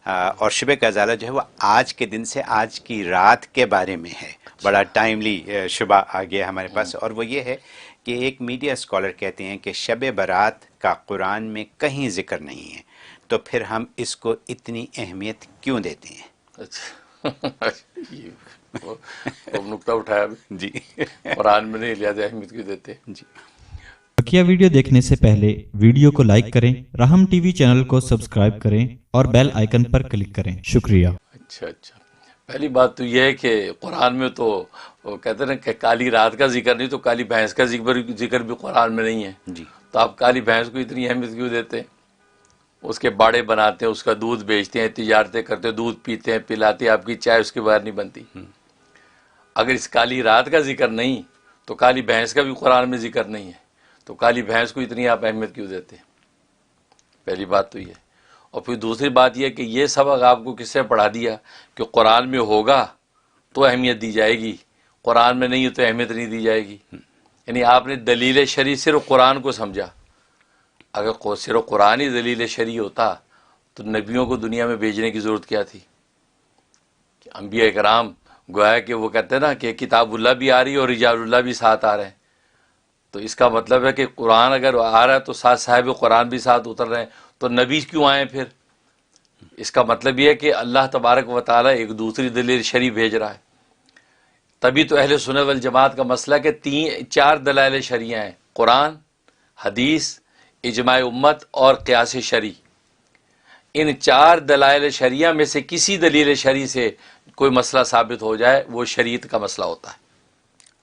اور شب غزالہ جو ہے وہ آج کے دن سے آج کی رات کے بارے میں ہے. بڑا ٹائملی شبہ آ گیا ہمارے پاس، اور وہ یہ ہے کہ ایک میڈیا اسکالر کہتے ہیں کہ شب برات کا قرآن میں کہیں ذکر نہیں ہے، تو پھر ہم اس کو اتنی اہمیت کیوں دیتے ہیں؟ اچھا وہ نقطہ اٹھایا جی قرآن میں نہیں، لہٰذا اہمیت کیوں دیتے؟ جی. بقیہ ویڈیو دیکھنے سے پہلے ویڈیو کو لائک کریں، راہم ٹی وی چینل کو سبسکرائب کریں اور بیل آئیکن پر کلک کریں. شکریہ. اچھا پہلی بات تو یہ ہے کہ قرآن میں تو وہ کہتے ہیں کہ کالی رات کا ذکر نہیں، تو کالی بھینس کا ذکر بھی قرآن میں نہیں ہے. جی تو آپ کالی بھینس کو اتنی اہمیت کیوں دیتے ہیں؟ اس کے باڑے بناتے ہیں، اس کا دودھ بیچتے ہیں، تجارتیں کرتے ہیں، دودھ پیتے ہیں، پلاتے ہیں، آپ کی چائے اس کے بغیر نہیں بنتی. اگر اس کالی رات کا ذکر نہیں تو کالی بھینس کا بھی قرآن میں ذکر نہیں ہے، تو کالی بھینس کو اتنی آپ اہمیت کیوں دیتے ہیں؟ پہلی بات تو یہ. اور پھر دوسری بات یہ کہ یہ سبق آپ کو کس سے پڑھا دیا کہ قرآن میں ہوگا تو اہمیت دی جائے گی، قرآن میں نہیں ہے تو اہمیت نہیں دی جائے گی. یعنی آپ نے دلیل شرعی صرف قرآن کو سمجھا. اگر صرف قرآن ہی دلیل شرعی ہوتا تو نبیوں کو دنیا میں بھیجنے کی ضرورت کیا تھی؟ کہ انبیاء کرام گویا کہ وہ کہتے ہیں نا کہ کتاب اللہ بھی آ رہی ہے اور رجال اللہ بھی ساتھ آ رہے ہیں. تو اس کا مطلب ہے کہ قرآن اگر آ رہا ہے تو ساتھ صاحب قرآن بھی ساتھ اتر رہے ہیں، تو نبی کیوں آئے پھر؟ اس کا مطلب یہ ہے کہ اللہ تبارک و تعالیٰ ایک دوسری دلیل شرعی بھیج رہا ہے. تبھی تو اہل سنت والجماعت کا مسئلہ کہ 4 دلائل شرعیہ ہیں: قرآن، حدیث، اجماع امت اور قیاس شرعی. ان 4 دلائل شرعیہ میں سے کسی دلیل شرعی سے کوئی مسئلہ ثابت ہو جائے وہ شریعت کا مسئلہ ہوتا ہے.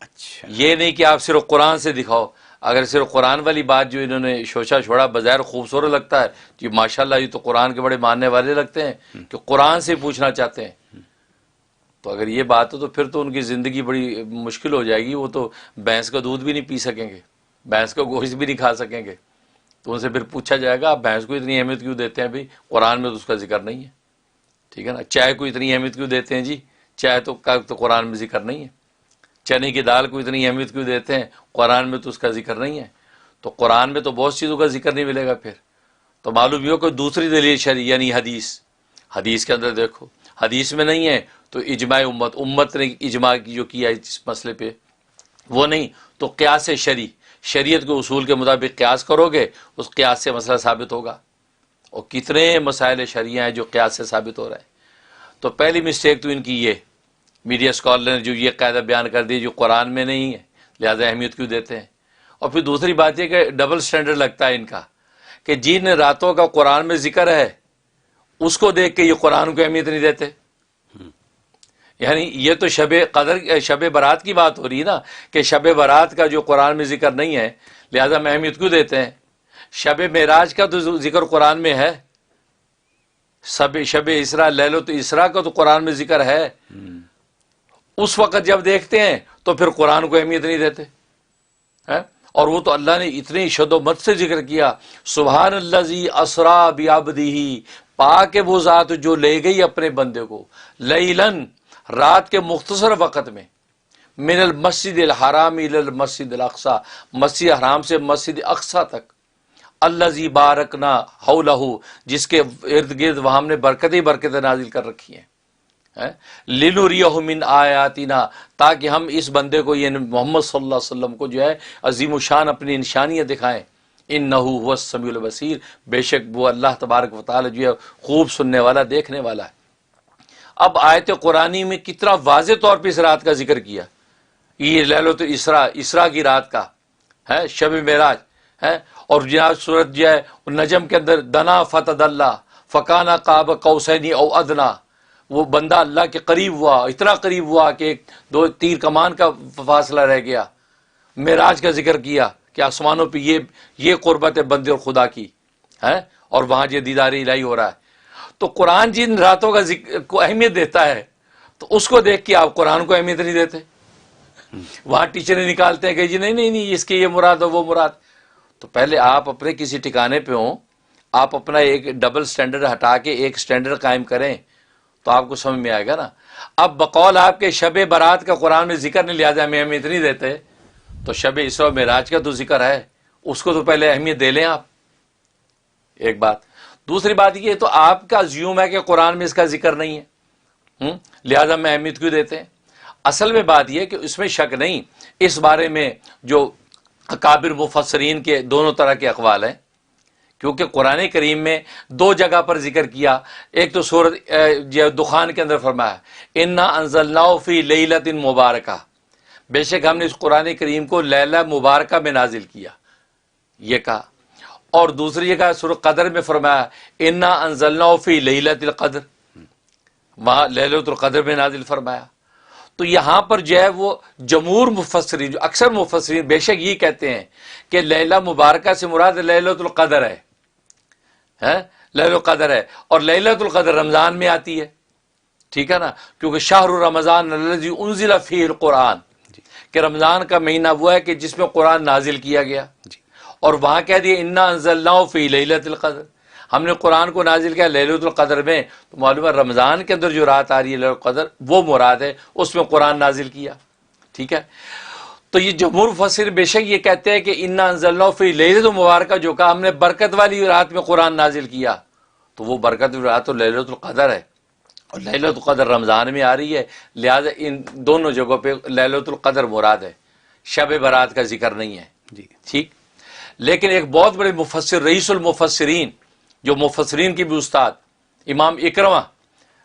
اچھا. یہ نہیں کہ آپ صرف قرآن سے دکھاؤ. اگر صرف قرآن والی بات جو انہوں نے شوشا چھوڑا بظاہر خوبصورت لگتا ہے کہ ماشاءاللہ یہ تو قرآن کے بڑے ماننے والے لگتے ہیں کہ قرآن سے پوچھنا چاہتے ہیں، تو اگر یہ بات ہو تو پھر تو ان کی زندگی بڑی مشکل ہو جائے گی. وہ تو بھینس کا دودھ بھی نہیں پی سکیں گے، بھینس کا گوشت بھی نہیں کھا سکیں گے. تو ان سے پھر پوچھا جائے گا آپ بھینس کو اتنی اہمیت کیوں دیتے ہیں؟ بھائی قرآن میں تو اس کا ذکر نہیں ہے. ٹھیک ہے نا. چائے کو اتنی اہمیت کیوں دیتے ہیں؟ جی چائے تو قرآن میں ذکر نہیں ہے. چنے کی دال کو اتنی اہمیت کیوں دیتے ہیں؟ قرآن میں تو اس کا ذکر نہیں ہے. تو قرآن میں تو بہت چیزوں کا ذکر نہیں ملے گا. پھر تو معلوم یہ ہو کہ دوسری دلیل شرعی یعنی حدیث کے اندر دیکھو، حدیث میں نہیں ہے تو اجماع امت نے اجماع جو کیا اس مسئلے پہ وہ نہیں، تو قیاس شرعی، شریعت کے اصول کے مطابق قیاس کرو گے اس قیاس سے مسئلہ ثابت ہوگا. اور کتنے مسائل شرعیہ ہیں جو قیاس سے ثابت ہو رہے ہیں. تو پہلی مسٹیک تو ان کی یہ میڈیا اسکالر نے جو یہ قاعدہ بیان کر دی جو قرآن میں نہیں ہے لہذا اہمیت کیوں دیتے ہیں. اور پھر دوسری بات یہ کہ ڈبل سٹینڈرڈ لگتا ہے ان کا کہ جن راتوں کا قرآن میں ذکر ہے اس کو دیکھ کے یہ قرآن کو اہمیت نہیں دیتے. یعنی یہ تو شب برات کی بات ہو رہی ہے نا کہ شب برات کا جو قرآن میں ذکر نہیں ہے لہذا میں اہمیت کیوں دیتے ہیں. شب معراج کا تو ذکر قرآن میں ہے، شب اسراء لیلۃ اسراء کا تو قرآن میں ذکر ہے. اس وقت جب دیکھتے ہیں تو پھر قرآن کو اہمیت نہیں دیتے. اور وہ تو اللہ نے اتنی شد و مت سے ذکر کیا، سبحان الذی اسریٰ بعبدہ، پاک ہے وہ ذات جو لے گئی اپنے بندے کو لیلاً رات کے مختصر وقت میں، من المسجد الحرام الی المسجد الاقصی، مسجد حرام سے مسجد اقصی تک، الذی بارکنا حولہ، جس کے ارد گرد وہاں ہم نے برکتیں نازل کر رکھی ہیں، لنریہ من آیاتنا، تاکہ ہم اس بندے کو یعنی محمد صلی اللہ علیہ وسلم کو جو ہے عظیم الشان اپنی نشانیاں دکھائیں. انہ هو السمیع البصیر، بے شک وہ اللہ تبارک و تعالی جو ہے خوب سننے والا دیکھنے والا ہے. اب آیت قرآنی میں کتنا واضح طور پہ اس رات کا ذکر کیا، یہ لیلۃ اسراء کی رات کا ہے، شب معراج ہے. اور جناب سورت جو ہے نجم کے اندر دنا فتدلی فکان قاب قوسین او ادنا، وہ بندہ اللہ کے قریب ہوا، اتنا قریب ہوا کہ 2 تیر کمان کا فاصلہ رہ گیا. معراج کا ذکر کیا کہ آسمانوں پہ یہ قربت ہے بندے اور خدا کی ہے، اور وہاں یہ دیدار الہی ہو رہا ہے. تو قرآن جن راتوں کا کو اہمیت دیتا ہے تو اس کو دیکھ کے آپ قرآن کو اہمیت نہیں دیتے. وہاں ٹیچریں نکالتے ہیں کہ جی نہیں اس کے یہ مراد ہے وہ مراد. تو پہلے آپ اپنے کسی ٹھکانے پہ ہوں، آپ اپنا ایک ڈبل سٹینڈرڈ ہٹا کے ایک سٹینڈرڈ قائم کریں تو آپ کو سمجھ میں آئے گا نا. اب بقول آپ کے شب برات کا قرآن میں ذکر نہیں، لہٰذا ہمیں اہمیت نہیں دیتے. تو شب اسراء و معراج کا تو ذکر ہے، اس کو تو پہلے اہمیت دے لیں آپ. ایک بات. دوسری بات یہ تو آپ کا زیوم ہے کہ قرآن میں اس کا ذکر نہیں ہے، لہذا میں اہمیت کیوں دیتے ہیں؟ اصل میں بات یہ کہ اس میں شک نہیں، اس بارے میں جو اکابر مفسرین کے دونوں طرح کے اقوال ہیں، کیونکہ قرآن کریم میں دو جگہ پر ذکر کیا. ایک تو سورۃ دخان کے اندر فرمایا انا انزلناہ فی لیلۃ مبارکہ، بے شک ہم نے اس قرآن کریم کو لیلہ مبارکہ میں نازل کیا، یہ کہا. اور دوسری جگہ سورۃ قدر میں فرمایا انا انزلناہ فی لیلۃ القدر، وہاں لیلۃ القدر میں نازل فرمایا. تو یہاں پر جو ہے وہ جمہور مفسرین، جو اکثر مفسرین بے شک یہ کہتے ہیں کہ لیلہ مبارکہ سے مراد لیلۃ القدر ہے، لیلۃ القدر ہے، اور لیلۃ القدر رمضان میں آتی ہے، ٹھیک ہے نا، کیونکہ شہر رمضان الذی انزل فیہ القرآن، کہ رمضان کا مہینہ وہ ہے کہ جس میں قرآن نازل کیا گیا. اور وہاں کہہ دیا انا انزلناہ فی لیلۃ القدر، ہم نے قرآن کو نازل کیا لیلۃ القدر میں. تو معلوم ہے رمضان کے اندر جو رات آ رہی ہے لیلۃ القدر وہ مراد ہے، اس میں قرآن نازل کیا، ٹھیک ہے. تو یہ جمہور مفسر بے شک یہ کہتے ہیں کہ انا انزلناہ فی لیلۃ مبارکہ، جو کہا ہم نے برکت والی رات میں قرآن نازل کیا، تو وہ برکت والی رات تو لیلۃ القدر ہے، اور لیلۃ القدر رمضان میں آ رہی ہے، لہذا ان دونوں جگہوں پہ لیلۃ القدر مراد ہے، شب برات کا ذکر نہیں ہے. ٹھیک. لیکن ایک بہت بڑے مفسر، رئیس المفسرین، جو مفسرین کی بھی استاد، امام اکرمہ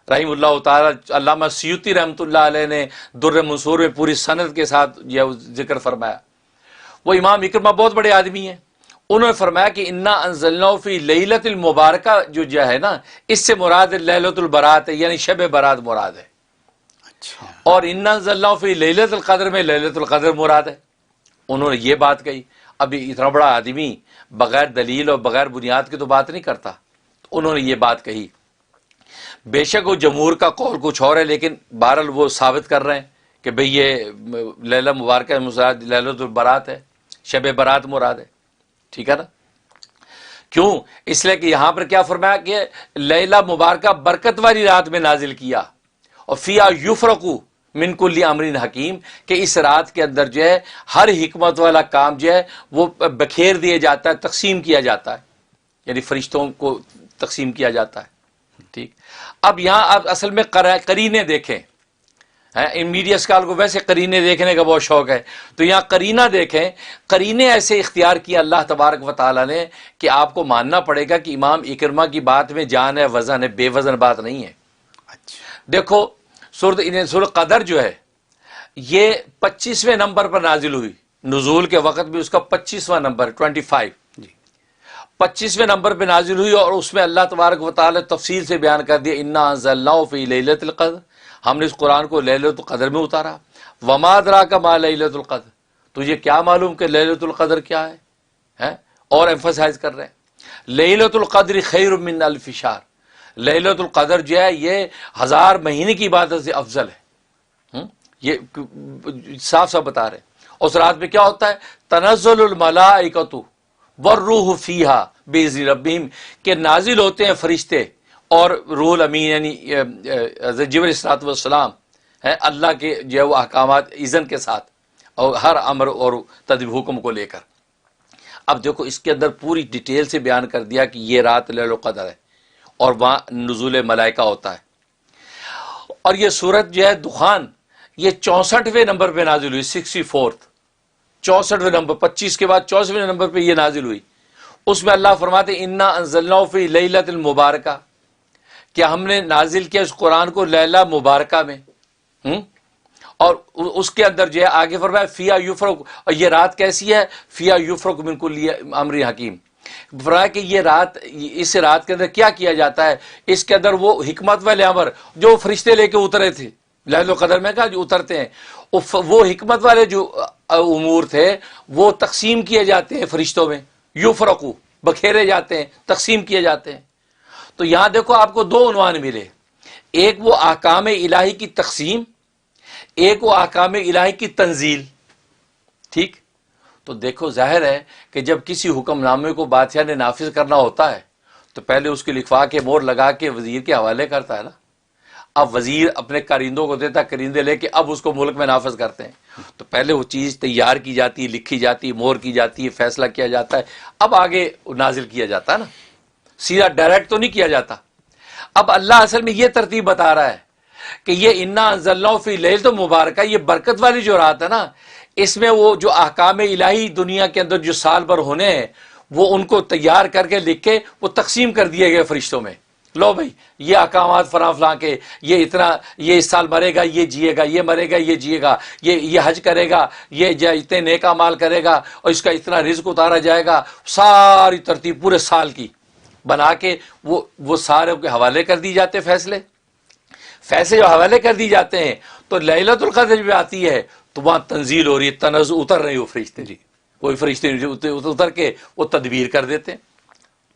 رحم اللہ تعالی، علامہ سیوطی رحمۃ اللہ علیہ نے در منصور میں پوری سند کے ساتھ یہ ذکر فرمایا. وہ امام اکرمہ بہت بڑے آدمی ہیں، انہوں نے فرمایا کہ انا انزلناہ فی لیلۃ المبارکہ جو ہے نا، اس سے مراد لیلۃ البرات ہے، یعنی شب برات مراد ہے. اور انا انزلناہ فی لیلۃ القدر میں لیلۃ القدر مراد ہے. انہوں نے یہ بات کہی. ابھی اتنا بڑا آدمی بغیر دلیل اور بغیر بنیاد کے تو بات نہیں کرتا، تو انہوں نے یہ بات کہی. بے شک وہ جمہور کا قول کچھ اور ہے، لیکن بہرحال وہ ثابت کر رہے ہیں کہ بھئی یہ لیلہ مبارکہ مراد لیلۃ البرات ہے، شب برات مراد ہے، ٹھیک ہے نا. کیوں؟ اس لیے کہ یہاں پر کیا فرمایا کہ لیلہ مبارکہ برکت والی رات میں نازل کیا، اور فیہا یفرق من کل امر حکیم، کہ اس رات کے اندر جو ہے ہر حکمت والا کام جو ہے وہ بکھیر دیا جاتا ہے، تقسیم کیا جاتا ہے، یعنی فرشتوں کو تقسیم کیا جاتا ہے. ٹھیک. اب یہاں آپ اصل میں قرینے دیکھیں، ان میڈیا اسکال کو ویسے قرینے دیکھنے کا بہت شوق ہے، تو یہاں قرینہ دیکھیں، قرینے ایسے اختیار کیا اللہ تبارک و تعالیٰ نے کہ آپ کو ماننا پڑے گا کہ امام اکرمہ کی بات میں جان ہے، وزن ہے، بے وزن بات نہیں ہے. دیکھو سورۃ قدر جو ہے یہ 25ویں نمبر پر نازل ہوئی، نزول کے وقت بھی اس کا 25واں نمبر 25، 25ویں نمبر پہ نازل ہوئی، اور اس میں اللہ تبارک و تعالی تفصیل سے بیان کر دیا انا انزلناہ فی لیلۃ القدر، ہم نے اس قرآن کو لیلۃ القدر میں اتارا. وما ادراک ما لیلۃ القدر، تجھے کیا معلوم کہ لیلۃ القدر کیا ہے؟ اور ایمفسائز کر رہے ہیں لیلۃ القدر خیر من الف شہر، لیلۃ القدر جو ہے یہ 1000 مہینے کی عبادت سے افضل ہے. یہ صاف صاف بتا رہے ہیں. اس رات میں کیا ہوتا ہے؟ تنزل الملائکۃ والروح فیہا باذن ربہم، کہ نازل ہوتے ہیں فرشتے اور روح الامین یعنی جبرائیل الصلوۃ والسلام ہے اللہ کے جو ہے وہ احکامات اذن کے ساتھ، اور ہر امر اور تدبیر حکم کو لے کر. اب دیکھو اس کے اندر پوری ڈیٹیل سے بیان کر دیا کہ یہ رات لیلۃ القدر ہے، اور وہاں نزول ملائکہ ہوتا ہے. اور یہ سورت جو ہے دخان یہ 64ویں نمبر پہ نازل ہوئی، 64، 64ویں نمبر، 25 کے بعد 64ویں نمبر پہ یہ نازل ہوئی. اس میں اللہ فرماتے انا انزلناہ فی لیلۃ المبارکہ، کہ ہم نے نازل کیا اس قرآن کو لیلہ مبارکہ میں. اور اس کے اندر جو ہے آگے فرمایا فیہا یفرق، اور یہ رات کیسی ہے؟ فیہا یفرق من کل امر حکیم، فرمایا کہ یہ رات، اس رات کے اندر کیا کیا جاتا ہے؟ اس کے اندر وہ حکمت والے امر جو فرشتے لے کے اترے تھے لیلۃ القدر میں، کہا جو اترتے ہیں، وہ حکمت والے جو امور تھے وہ تقسیم کیے جاتے ہیں فرشتوں میں، یفرقو، بکھیرے جاتے ہیں، تقسیم کیے جاتے ہیں. تو یہاں دیکھو آپ کو دو عنوان ملے، ایک وہ احکام الہی کی تقسیم، ایک وہ احکام الہی کی تنزیل. ٹھیک. تو دیکھو ظاہر ہے کہ جب کسی حکم نامے کو بادشاہ نے نافذ کرنا ہوتا ہے تو پہلے اس کی لکھوا کے مور لگا کے وزیر کے حوالے کرتا ہے نا. اب وزیر اپنے کارندوں کو دیتا ہے، کرندے لے کے اب اس کو ملک میں نافذ کرتے ہیں. تو پہلے وہ چیز تیار کی جاتی ہے، لکھی جاتی ہے، مور کی جاتی ہے، فیصلہ کیا جاتا ہے، اب آگے نازل کیا جاتا ہے نا. سیدھا ڈائریکٹ تو نہیں کیا جاتا. اب اللہ اصل میں یہ ترتیب بتا رہا ہے کہ یہ انا انزلناہ فی لیلۃ مبارکہ، یہ برکت والی جو رات ہے نا، اس میں وہ جو احکام الہی دنیا کے اندر جو سال بھر ہونے ہیں وہ ان کو تیار کر کے لکھ کے وہ تقسیم کر دیے گئے فرشتوں میں. لو بھائی یہ احکامات فلاں کے، یہ اتنا، یہ اس سال مرے گا یہ جیے گا، یہ مرے گا یہ جیے گا، یہ حج کرے گا، یہ اتنے نیک اعمال کرے گا، اور اس کا اتنا رزق اتارا جائے گا. ساری ترتیب پورے سال کی بنا کے وہ سارے کے حوالے کر دی جاتے. فیصلے جو حوالے کر دی جاتے ہیں تو لیلۃ القدر بھی آتی ہے تو وہاں تنزیل ہو رہی ہے، تنزل اتر رہی ہو فرشتے، کوئی فرشتے اتر کے وہ تدبیر کر دیتے ہیں.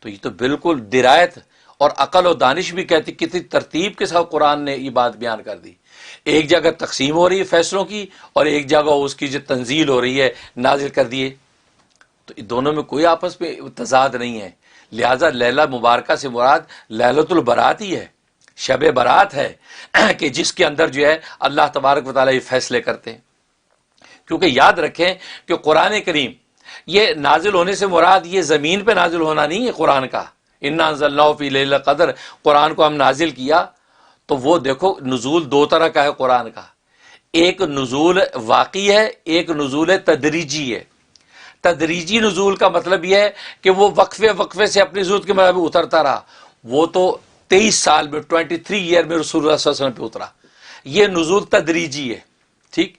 تو یہ تو بالکل درایت اور عقل و دانش بھی کہتی کتنی ترتیب کے ساتھ قرآن نے یہ بات بیان کر دی. ایک جگہ تقسیم ہو رہی ہے فیصلوں کی، اور ایک جگہ اس کی جو تنزیل ہو رہی ہے نازل کر دیے. تو دونوں میں کوئی آپس میں تضاد نہیں ہے. لہذا لیلہ مبارکہ سے مراد لیلۃ البرات ہی ہے، شب برات ہے، کہ جس کے اندر جو ہے اللہ تبارک و تعالیٰ یہ فیصلے کرتے ہیں. کیونکہ یاد رکھیں کہ قرآن کریم یہ نازل ہونے سے مراد یہ زمین پہ نازل ہونا نہیں ہے. قرآن کا انا انزلناہ فی لیلۃ القدر، قرآن کو ہم نازل کیا تو وہ دیکھو نزول دو طرح کا ہے قرآن کا. ایک نزول واقعی ہے، ایک نزول تدریجی ہے. تدریجی نزول کا مطلب یہ ہے کہ وہ وقفے سے اپنی ضرورت کے مطابق اترتا رہا. وہ تو 23 سال میں 23 ایئر میں رسول اللہ صلی اللہ علیہ وسلم پہ اترا. یہ نزول تدریجی ہے. ٹھیک.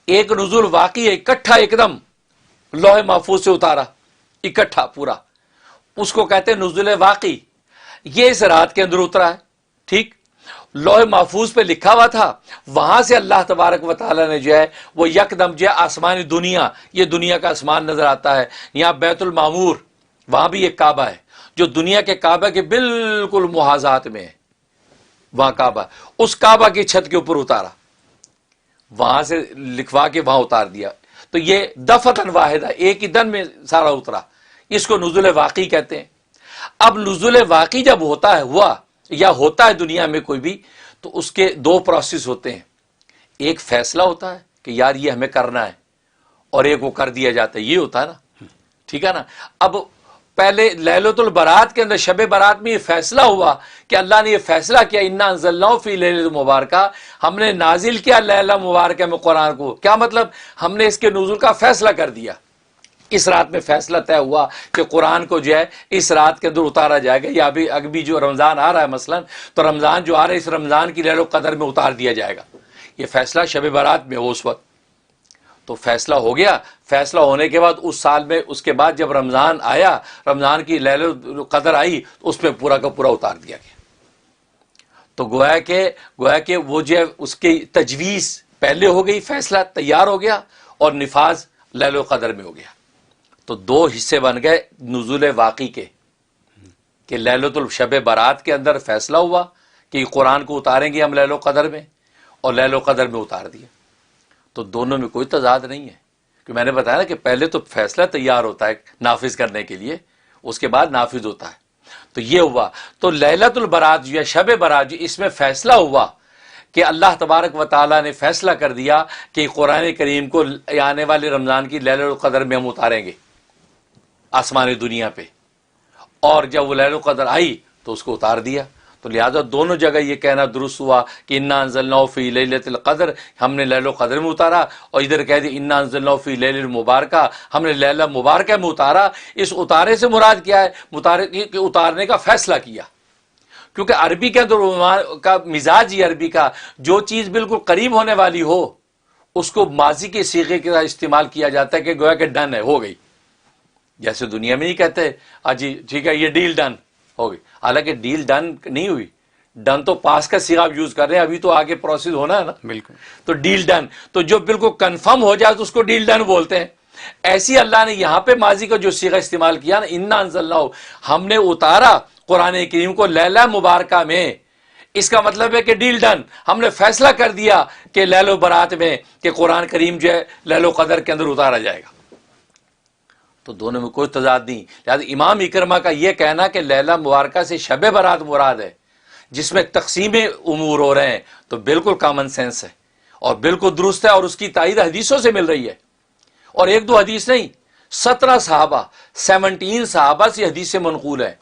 ایک نزول واقعی ہے، اکٹھا ایک دم لوح محفوظ سے اتارا اکٹھا پورا، اس کو کہتے ہیں نزول واقعی. یہ اس رات کے اندر اترا ہے. ٹھیک. لوح محفوظ پہ لکھا ہوا تھا، وہاں سے اللہ تبارک و تعالیٰ نے جو ہے وہ یکدم جو ہے آسمانی دنیا، یہ دنیا کا آسمان نظر آتا ہے. یہاں بیت المعمور، وہاں بھی ایک کعبہ ہے جو دنیا کے کعبہ کے بالکل محاذات میں ہے. وہاں کعبہ، اس کعبہ کی چھت کے اوپر اتارا، وہاں سے لکھوا کے وہاں اتار دیا. تو یہ دفعتاً واحدہ، ایک ہی دن میں سارا اترا. اس کو نزول واقعی کہتے ہیں. اب نزول واقعی جب ہوتا ہے، ہوا یا ہوتا ہے دنیا میں کوئی بھی، تو اس کے دو پروسیس ہوتے ہیں. ایک فیصلہ ہوتا ہے کہ یار یہ ہمیں کرنا ہے، اور ایک وہ کر دیا جاتا ہے. یہ ہوتا ہے نا. ٹھیک ہے نا. اب پہلے لیلۃ البرات کے اندر شب برات میں یہ فیصلہ ہوا کہ اللہ نے یہ فیصلہ کیا انا انزلناہ فی لیلۃ مبارکہ، ہم نے نازل کیا لیلہ مبارکہ میں قرآن کو. کیا مطلب؟ ہم نے اس کے نزول کا فیصلہ کر دیا. اس رات میں فیصلہ طے ہوا کہ قرآن کو جو ہے اس رات کے اندر اتارا جائے گا، یا ابھی جو رمضان آ رہا ہے مثلا، تو رمضان جو آ رہا ہے اس رمضان کی لیلۃ القدر میں اتار دیا جائے گا. یہ فیصلہ شب برات میں ہو اس وقت. تو فیصلہ ہو گیا. فیصلہ ہونے کے بعد اس سال میں اس کے بعد جب رمضان آیا، رمضان کی لیلۃ القدر آئی، تو اس میں پورا کا پورا اتار دیا گیا. تو گویا کہ وہ جو ہے اس کی تجویز پہلے ہو گئی، فیصلہ تیار ہو گیا، اور نفاذ لیلۃ القدر میں ہو گیا. تو دو حصے بن گئے نزول واقعی کے، کہ لیلۃ الشب برات کے اندر فیصلہ ہوا کہ قرآن کو اتاریں گے ہم لیلۃ القدر میں، اور لیلۃ القدر میں اتار دیا. تو دونوں میں کوئی تضاد نہیں ہے. کہ میں نے بتایا نا کہ پہلے تو فیصلہ تیار ہوتا ہے نافذ کرنے کے لیے، اس کے بعد نافذ ہوتا ہے. تو یہ ہوا. تو لیلۃ البرات جو ہے شب برات جو، اس میں فیصلہ ہوا کہ اللہ تبارک و تعالیٰ نے فیصلہ کر دیا کہ قرآن کریم کو آنے والے رمضان کی لیلۃ القدر میں ہم اتاریں گے آسمانی دنیا پہ. اور جب وہ لیلۃ القدر آئی تو اس کو اتار دیا. تو لہٰذا دونوں جگہ یہ کہنا درست ہوا کہ انا انزلناہ فی لیلۃ القدر، ہم نے لیلۃ القدر میں اتارا، اور ادھر کہہ دی انا انزلناہ فی لیلۃ مبارکہ، ہم نے لیلہ مبارکہ میں اتارا. اس اتارے سے مراد کیا ہے؟ کہ اتارنے کا فیصلہ کیا. کیونکہ عربی کے اندر کا مزاج ہی عربی کا، جو چیز بالکل قریب ہونے والی ہو اس کو ماضی کے صیغے کا استعمال کیا جاتا ہے کہ گویا کہ ڈن ہے، ہو گئی. جیسے دنیا میں نہیں کہتے جی ٹھیک ہے یہ ڈیل ڈن ہو گئی، حالانکہ ڈیل ڈن نہیں ہوئی. ڈن تو پاس کا صیغہ یوز کر رہے ہیں، ابھی تو آگے پروسیس ہونا ہے نا. بالکل. تو ڈیل ڈن، تو جو بالکل کنفرم ہو جائے تو اس کو ڈیل ڈن بولتے ہیں. ایسی اللہ نے یہاں پہ ماضی کا جو صیغہ استعمال کیا نا، انا انزلناہ، ہم نے اتارا قرآن کریم کو لیلہ مبارکہ میں. اس کا مطلب ہے کہ ڈیل ڈن، ہم نے فیصلہ کر دیا کہ لیلۃ برات میں کہ قرآن کریم جو ہے لیلۃ القدر کے اندر اتارا جائے گا. تو دونوں میں کوئی تضاد نہیں. لہٰذا امام اکرمہ کا یہ کہنا کہ لیلہ مبارکہ سے شب برات مراد ہے جس میں تقسیم امور ہو رہے ہیں، تو بالکل کامن سینس ہے اور بالکل درست ہے، اور اس کی تائید حدیثوں سے مل رہی ہے. اور ایک دو حدیث نہیں، 17 صحابہ 17 صحابہ سے حدیث سے منقول ہے.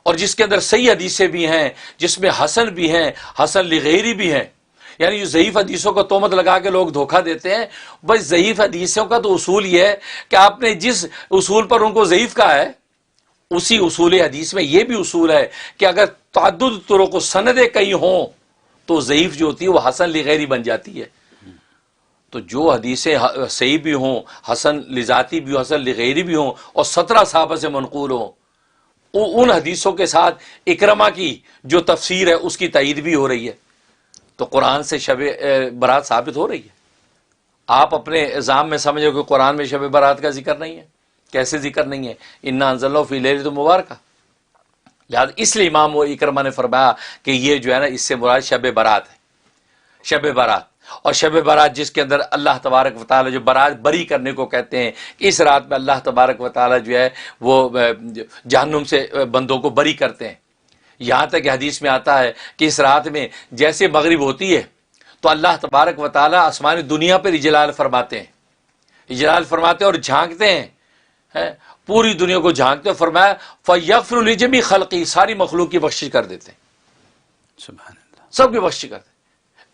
اور جس کے اندر صحیح حدیثیں بھی ہیں، جس میں حسن بھی ہیں، حسن لغیری بھی ہیں. یعنی جو ضعیف حدیثوں کو تہمت لگا کے لوگ دھوکہ دیتے ہیں، بس ضعیف حدیثوں کا تو اصول یہ ہے کہ آپ نے جس اصول پر ان کو ضعیف کہا ہے، اسی اصول حدیث میں یہ بھی اصول ہے کہ اگر تعدد طرق و سندیں کئی ہوں تو ضعیف جو ہوتی ہے وہ حسن لغیری بن جاتی ہے. تو جو حدیثیں صحیح بھی ہوں، حسن لذاتی بھی ہوں، حسن لغیری بھی ہوں، اور 17 صحابہ سے منقول ہوں، ان حدیثوں کے ساتھ اکرمہ کی جو تفسیر ہے اس کی تائید بھی ہو رہی ہے. تو قرآن سے شب برات ثابت ہو رہی ہے. آپ اپنے الزام میں سمجھو کہ قرآن میں شب برات کا ذکر نہیں ہے. کیسے ذکر نہیں ہے؟ انا انزلناہ فی لیلۃ مبارکہ. لہٰذا اس لیے امام اکرمہ نے فرمایا کہ یہ جو ہے نا، اس سے مراد شب برات ہے. شب برات، اور شب برات جس کے اندر اللہ تبارک و تعالیٰ جو برات بری کرنے کو کہتے ہیں، اس رات میں اللہ تبارک و تعالیٰ جو ہے وہ جہنم سے بندوں کو بری کرتے ہیں. یہاں تک کہ حدیث میں آتا ہے کہ اس رات میں جیسے مغرب ہوتی ہے تو اللہ تبارک و تعالیٰ آسمانی دنیا پر اجلال فرماتے ہیں، اجلال فرماتے ہیں اور جھانکتے ہیں، پوری دنیا کو جھانکتے ہیں. فرمایا فَيَغْفِرُ لِجَمِيعِ خَلْقِهِ، ساری مخلوق کی بخشش کر دیتے ہیں، سبحان اللہ. سب کی بخشش کرتے ہیں.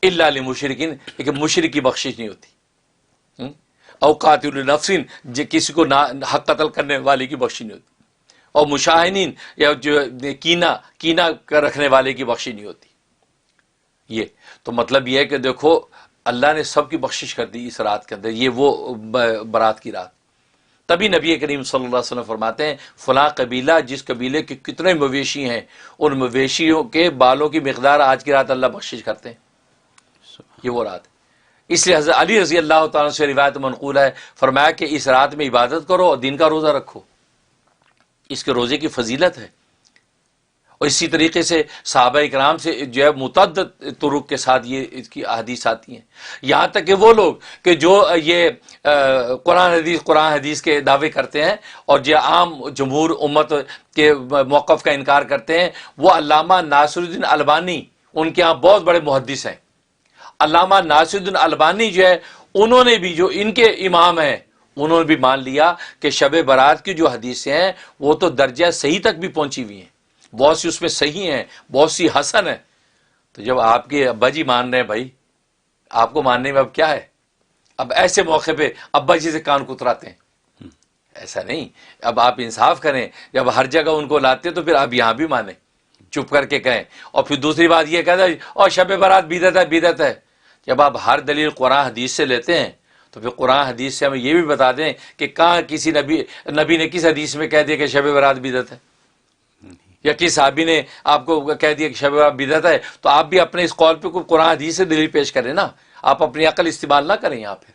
الا للمشرکین، لیکن مشرک کی بخشش نہیں ہوتی. او قاتل نفس، کسی کو حق قتل کرنے والے کی بخشش نہیں ہوتی. اور مشاہنین، یا جو کینہ رکھنے والے کی بخشش نہیں ہوتی. یہ تو مطلب یہ ہے کہ دیکھو اللہ نے سب کی بخشش کر دی اس رات کے اندر. یہ وہ برات کی رات. تبھی نبی کریم صلی اللہ علیہ وسلم فرماتے ہیں فلاں قبیلہ، جس قبیلے کے کتنے مویشی ہیں، ان مویشیوں کے بالوں کی مقدار آج کی رات اللہ بخشش کرتے ہیں. یہ وہ رات ہے. اس لیے حضرت علی رضی اللہ تعالیٰ سے روایت منقول ہے، فرمایا کہ اس رات میں عبادت کرو اور دن کا روزہ رکھو. اس کے روزے کی فضیلت ہے. اور اسی طریقے سے صحابہ اکرام سے جو ہے متعدد طرق کے ساتھ یہ اس کی احادیث آتی ہیں. یہاں تک کہ وہ لوگ کہ جو یہ قرآن حدیث کے دعوے کرتے ہیں اور جو عام جمہور امت کے موقف کا انکار کرتے ہیں، وہ علامہ ناصر الدین البانی، ان کے ہاں بہت بڑے محدث ہیں. علامہ ناصر الدین البانی جو ہے، انہوں نے بھی، جو ان کے امام ہیں، انہوں نے بھی مان لیا کہ شب برات کی جو حدیثیں ہیں وہ تو درجہ صحیح تک بھی پہنچی ہوئی ہیں. بہت سی اس میں صحیح ہیں، بہت سی حسن ہیں. تو جب آپ کے ابا جی مان رہے ہیں بھائی، آپ کو ماننے میں اب کیا ہے؟ اب ایسے موقع پہ ابا جی سے کان کتراتے ہیں؟ ایسا نہیں. اب آپ انصاف کریں، جب ہر جگہ ان کو لاتے تو پھر آپ یہاں بھی مانیں، چپ کر کے کہیں. اور پھر دوسری بات یہ کہتا ہے اور شب برات بدعت ہے، بدعت ہے. جب آپ ہر دلیل قرآن حدیث سے لیتے ہیں تو پھر قرآن حدیث سے ہمیں یہ بھی بتا دیں کہ کہاں کسی نبی نے کس حدیث میں کہہ دیا کہ شب برات بدعت ہے، یا کس صحابی نے آپ کو کہہ دیا کہ شب برات بدعت ہے. تو آپ بھی اپنے اس قول پہ کوئی قرآن حدیث سے دلیل پیش کریں نا، آپ اپنی عقل استعمال نہ کریں یہاں پھر.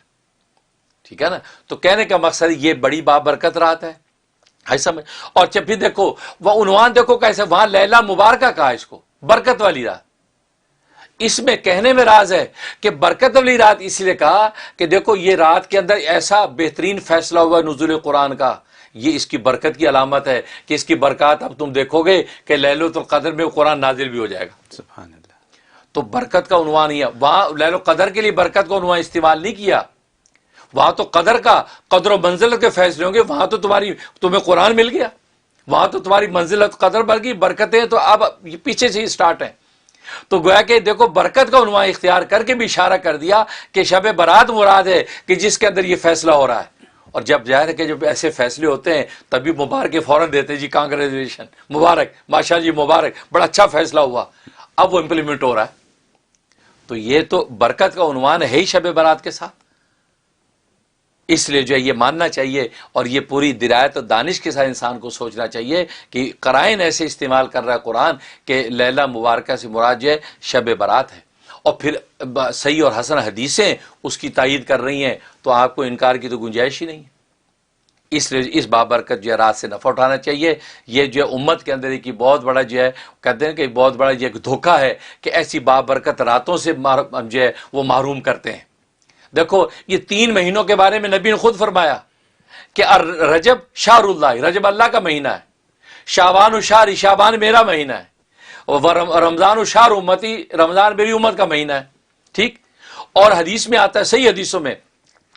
ٹھیک ہے نا؟ تو کہنے کا مقصد یہ بڑی بابرکت رات ہے، ایسا میں. اور جب بھی دیکھو وہ عنوان دیکھو کیسے، وہاں لیلہ مبارکہ کہا اس کو، برکت والی رات. اس میں کہنے میں راز ہے کہ برکت والی رات اس لیے کہا کہ دیکھو یہ رات کے اندر ایسا بہترین فیصلہ ہوا نزول قرآن کا. یہ اس کی برکت کی علامت ہے کہ اس کی برکات اب تم دیکھو گے کہ لیلۃ القدر میں قرآن نازل بھی ہو جائے گا. سبحان اللہ. تو برکت کا عنوان ہی ہے. وہاں لیلۃ القدر کے لیے برکت کا عنوان استعمال نہیں کیا، وہاں تو قدر کا، قدر و منزلت کے فیصلے ہوں گے. وہاں تو تمہیں قرآن مل گیا، وہاں تو تمہاری منزلت قدر بڑھ گئی، برکتیں تو اب پیچھے سے ہی اسٹارٹ ہیں. تو گویا کہ دیکھو برکت کا عنوان اختیار کر کے بھی اشارہ کر دیا کہ شب برات مراد ہے کہ جس کے اندر یہ فیصلہ ہو رہا ہے. اور جب ظاہر ہے کہ جب ایسے فیصلے ہوتے ہیں تبھی مبارک فوراً دیتے ہیں، جی کانگریچولیشن، مبارک، ماشاء جی مبارک، بڑا اچھا فیصلہ ہوا، اب وہ امپلیمنٹ ہو رہا ہے. تو یہ تو برکت کا عنوان ہے ہی شب برات کے ساتھ. اس لیے جو ہے یہ ماننا چاہیے اور یہ پوری درایت و دانش کے ساتھ انسان کو سوچنا چاہیے کہ قرائن ایسے استعمال کر رہا ہے قرآن کہ لیلہ مبارکہ سے مراد جو ہے شب برات ہے، اور پھر صحیح اور حسن حدیثیں اس کی تائید کر رہی ہیں، تو آپ کو انکار کی تو گنجائش ہی نہیں ہے. اس لیے اس بابرکت جو ہے رات سے نفع اٹھانا چاہیے. یہ جو ہے امت کے اندر ایک بہت بڑا جو ہے کہتے ہیں کہ بہت بڑا یہ دھوکہ ہے کہ ایسی بابرکت راتوں سے جو ہے وہ محروم کرتے ہیں. دیکھو یہ 3 مہینوں کے بارے میں نبی نے خود فرمایا کہ رجب شہر اللہ، رجب اللہ کا مہینہ ہے. شعبان و شہر، شعبان میرا مہینہ ہے. اور رمضان و شہر امتی، رمضان میری امت کا مہینہ ہے. ٹھیک. اور حدیث میں آتا ہے، صحیح حدیثوں میں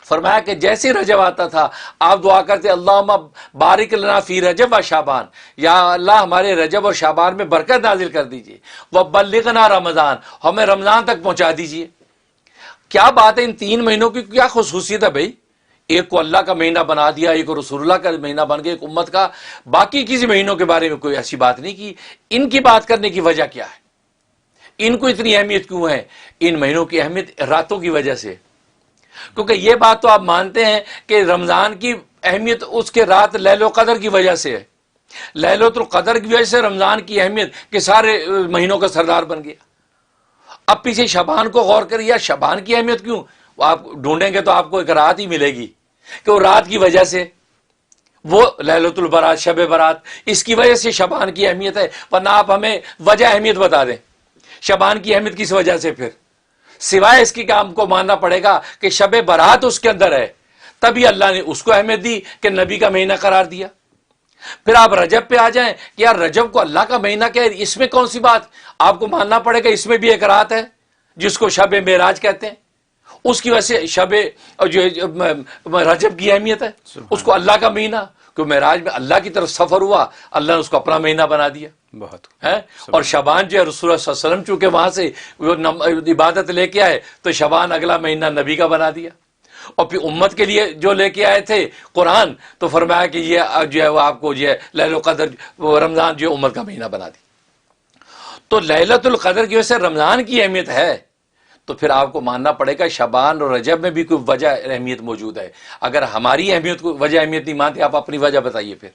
فرمایا کہ جیسے رجب آتا تھا آپ دعا کرتے اللہم بارک لنا فی رجب و شعبان، یا اللہ ہمارے رجب اور شعبان میں برکت نازل کر دیجئے، وبلغنا رمضان، ہمیں رمضان تک پہنچا دیجئے۔ کیا بات ہے، ان 3 مہینوں کی کیا خصوصیت ہے بھائی؟ ایک کو اللہ کا مہینہ بنا دیا، ایک کو رسول اللہ کا مہینہ بن گیا، ایک امت کا، باقی کسی مہینوں کے بارے میں کوئی ایسی بات نہیں کی۔ ان کی بات کرنے کی وجہ کیا ہے؟ ان کو اتنی اہمیت کیوں ہے؟ ان مہینوں کی اہمیت راتوں کی وجہ سے، کیونکہ یہ بات تو آپ مانتے ہیں کہ رمضان کی اہمیت اس کے رات لیل القدر کی وجہ سے ہے، لیلۃ القدر کی وجہ سے رمضان کی اہمیت کہ سارے مہینوں کا سردار بن گیا۔ اب پیچھے شعبان کو غور کریے، شعبان کی اہمیت کیوں؟ وہ آپ ڈھونڈیں گے تو آپ کو ایک رات ہی ملے گی کہ وہ رات کی وجہ سے، وہ لیلۃ البرات، شب برات، اس کی وجہ سے شعبان کی اہمیت ہے۔ ورنہ آپ ہمیں وجہ اہمیت بتا دیں، شعبان کی اہمیت کس وجہ سے؟ پھر سوائے اس کی کہ ہم کو ماننا پڑے گا کہ شب برات اس کے اندر ہے، تبھی اللہ نے اس کو اہمیت دی کہ نبی کا مہینہ قرار دیا۔ پھر آپ رجب پہ آ جائیں کہ یار رجب کو اللہ کا مہینہ کیا ہے، اس میں کون سی بات؟ آپ کو ماننا پڑے گا اس میں بھی ایک رات ہے جس کو شب معراج کہتے ہیں، اس کی وجہ سے شب جو رجب کی اہمیت ہے، اس کو اللہ کا مہینہ، کہ معراج میں اللہ کی طرف سفر ہوا، اللہ نے اس کو اپنا مہینہ بنا دیا بہت ہے۔ اور شعبان جو ہے رسول اللہ صلی اللہ علیہ وسلم چونکہ وہاں سے وہ عبادت لے کے آئے تو شعبان اگلا مہینہ نبی کا بنا دیا، اور پھر امت کے لیے جو لے کے آئے تھے قرآن تو فرمایا کہ یہ جو ہے وہ آپ کو جو ہے لیلۃ القدر رمضان جو ہے امت کا مہینہ بنا دی۔ تو لیلۃ القدر کی وجہ سے رمضان کی اہمیت ہے، تو پھر آپ کو ماننا پڑے گا شعبان اور رجب میں بھی کوئی وجہ اہمیت موجود ہے۔ اگر ہماری اہمیت کو وجہ اہمیت نہیں مانتے، آپ اپنی وجہ بتائیے۔ پھر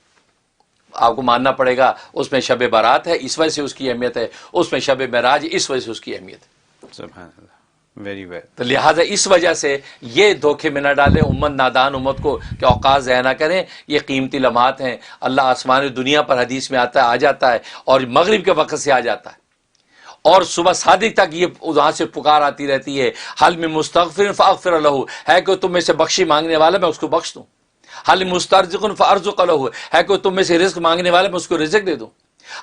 آپ کو ماننا پڑے گا اس میں شب برات ہے، اس وجہ سے اس کی اہمیت ہے، اس میں شب معراج اس وجہ سے اس کی اہمیت ہے۔ سبحان اللہ، ویری ویل۔ تو لہٰذا اس وجہ سے یہ دھوکے میں نہ ڈالیں امت، نادان امت کو کہ اوقات ضائع نہ کریں، یہ قیمتی لمحات ہیں۔ اللہ آسمان دنیا پر حدیث میں آتا ہے، آ جاتا ہے، اور مغرب کے وقت سے آ جاتا ہے، اور صبح صادق تک یہ وہاں سے پکار آتی رہتی ہے، حل من مستغفر فاغفر لہ، ہے کہ تم میں سے بخشی مانگنے والا میں اس کو بخش دوں، حل من مسترزق فارزق لہ، ہے کہ تم میں سے رزق مانگنے والا میں اس کو رزق دے دوں،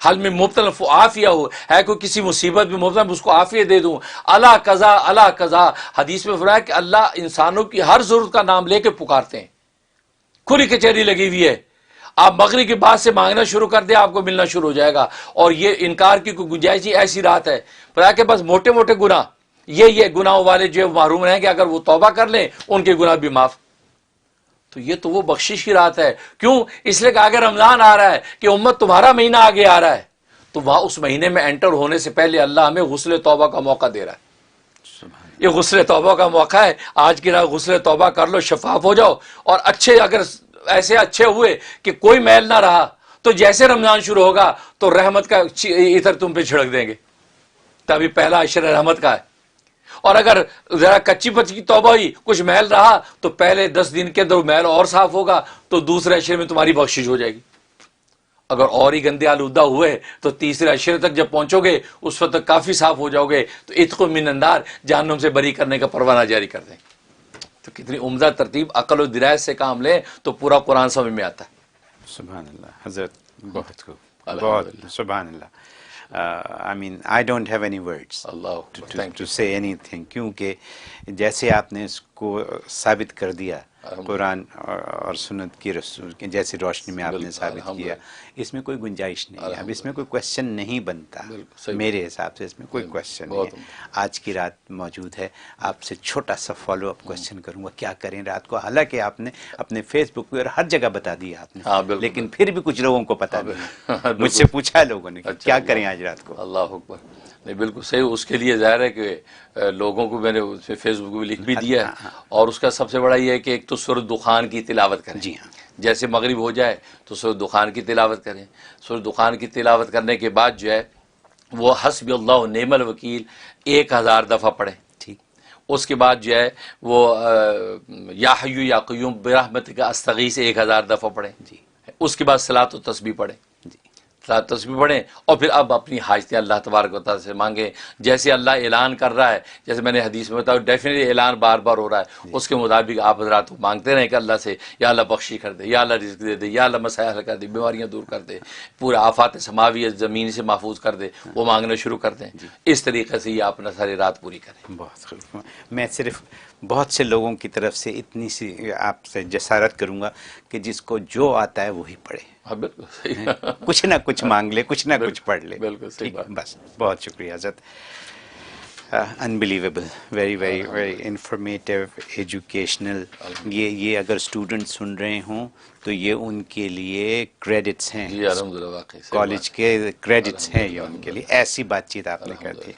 حل من مبتلا فعافیہ، ہے کوئی کسی مصیبت میں مبتلا میں اس کو عافیت دے دوں، اللہ قضا اللہ قضا۔ حدیث میں فرمایا کہ اللہ انسانوں کی ہر ضرورت کا نام لے کے پکارتے ہیں، کھلی کچہری لگی ہوئی ہے، آپ مغرب کے بعد سے مانگنا شروع کر دیں آپ کو ملنا شروع ہو جائے گا۔ اور یہ انکار کی کوئی گنجائش نہیں، ایسی رات ہے فرمایا کہ بس موٹے موٹے گناہ یہ گناہوں والے جو محروم رہیں گے، اگر وہ توبہ کر لیں ان کے گناہ بھی معاف۔ تو یہ تو وہ بخشش کی رات ہے، کیوں؟ اس لیے کہ اگر رمضان آ رہا ہے کہ امت تمہارا مہینہ آگے آ رہا ہے، تو وہاں اس مہینے میں انٹر ہونے سے پہلے اللہ ہمیں غسل توبہ کا موقع دے رہا ہے۔ یہ غسل توبہ کا موقع ہے، آج کی رات غسل توبہ کر لو، شفاف ہو جاؤ، اور اچھے اگر ایسے اچھے ہوئے کہ کوئی میل نہ رہا تو جیسے رمضان شروع ہوگا تو رحمت کا عطر تم پہ چھڑک دیں گے، تبھی پہلا عشر رحمت کا ہے۔ اور اگر ذرا کچی پچی کی توبہ ہوئی، کچھ میل رہا، تو پہلے 10 دن کے اندر میل اور صاف ہوگا، تو دوسرے عشرے میں تمہاری بخشش ہو جائے گی۔ اگر اور ہی گندے آلودہ ہوئے تو تیسرے عشرے تک جب پہنچو گے اس وقت تک کافی صاف ہو جاؤ گے، تو عتق من النار، جہنم سے بری کرنے کا پروانہ جاری کر دیں۔ تو کتنی عمدہ ترتیب، عقل و درایت سے کام لیں تو پورا قرآن سمجھ میں آتا ہے۔ سبحان اللہ حضرت، بہت خوب، بہت سبحان اللہ۔ I mean, I don't have any words to say anything، کیونکہ جیسے آپ نے اس کو ثابت کر دیا قرآن اور سنت کی رسول کی جیسی روشنی میں آپ نے ثابت کیا، اس میں کوئی گنجائش نہیں ہے، اب اس میں کوئی کوشچن نہیں بنتا، میرے حساب سے اس میں کوئی کوشچن نہیں ہے۔ آج کی رات موجود ہے، آپ سے چھوٹا سا فالو اپ کوشچن کروں گا، کیا کریں رات کو؟ حالانکہ آپ نے اپنے فیس بک پہ اور ہر جگہ بتا دیا آپ نے، لیکن پھر بھی کچھ لوگوں کو پتا نہیں، مجھ سے پوچھا لوگوں نے کیا کریں آج رات کو۔ اللہ اکبر، نہیں بالکل صحیح۔ اس کے لیے ظاہر ہے کہ لوگوں کو میں نے اس پہ فیس بک پہ لکھ بھی دیا ہے، اور اس کا سب سے بڑا یہ ہے کہ ایک تو سورۃ دخان کی تلاوت کریں۔ جی ہاں، جیسے مغرب ہو جائے تو سورۃ دخان کی تلاوت کریں، سورۃ دخان کی تلاوت کرنے کے بعد جو ہے وہ حسبی اللہ و نعم الوکیل 1000 دفعہ پڑھیں۔ ٹھیک، اس کے بعد جو ہے وہ یا حی یا قیوم برحمتک استغیث 1000 دفعہ پڑھیں۔ جی، اس کے بعد صلاۃ و تسبیح پڑھیں۔ جی، تسبیح پڑھیں اور پھر اب اپنی حاجتیں اللہ تبارک و تعالیٰ سے مانگیں. جیسے اللہ اعلان کر رہا ہے، جیسے میں نے حدیث میں بتایا ڈیفینیٹلی اعلان بار بار ہو رہا ہے، اس کے مطابق آپ حضرات مانگتے رہیں کہ اللہ سے یا اللہ بخشی کر دے، یا اللہ رزق دے دے، یا اللہ مسائل حل کر دے، بیماریاں دور کر دے، پورے آفات سماوی زمین سے محفوظ کر دے، وہ مانگنا شروع کر دیں. اس طریقے سے یہ آپ اپنا ساری رات پوری کریں. بہت خوب. میں صرف بہت سے لوگوں کی طرف سے اتنی سی آپ سے جسارت کروں گا کہ جس کو جو آتا ہے وہی پڑھے، ہاں بالکل صحیح. کچھ نہ کچھ مانگ لے، کچھ نہ کچھ پڑھ لے. بالکل صحیح ٹھیک، بات. بس بہت شکریہ حضرت. Unbelievable, very very very informative, educational. یہ اگر اسٹوڈنٹ سن رہے ہوں تو یہ ان کے لیے کریڈٹس ہیں، جی الحمد للہ واقعی صحیح کالج بات. کے کریڈٹس ہیں یہ ان کے لیے. ایسی بات چیت آپ نے کر دی.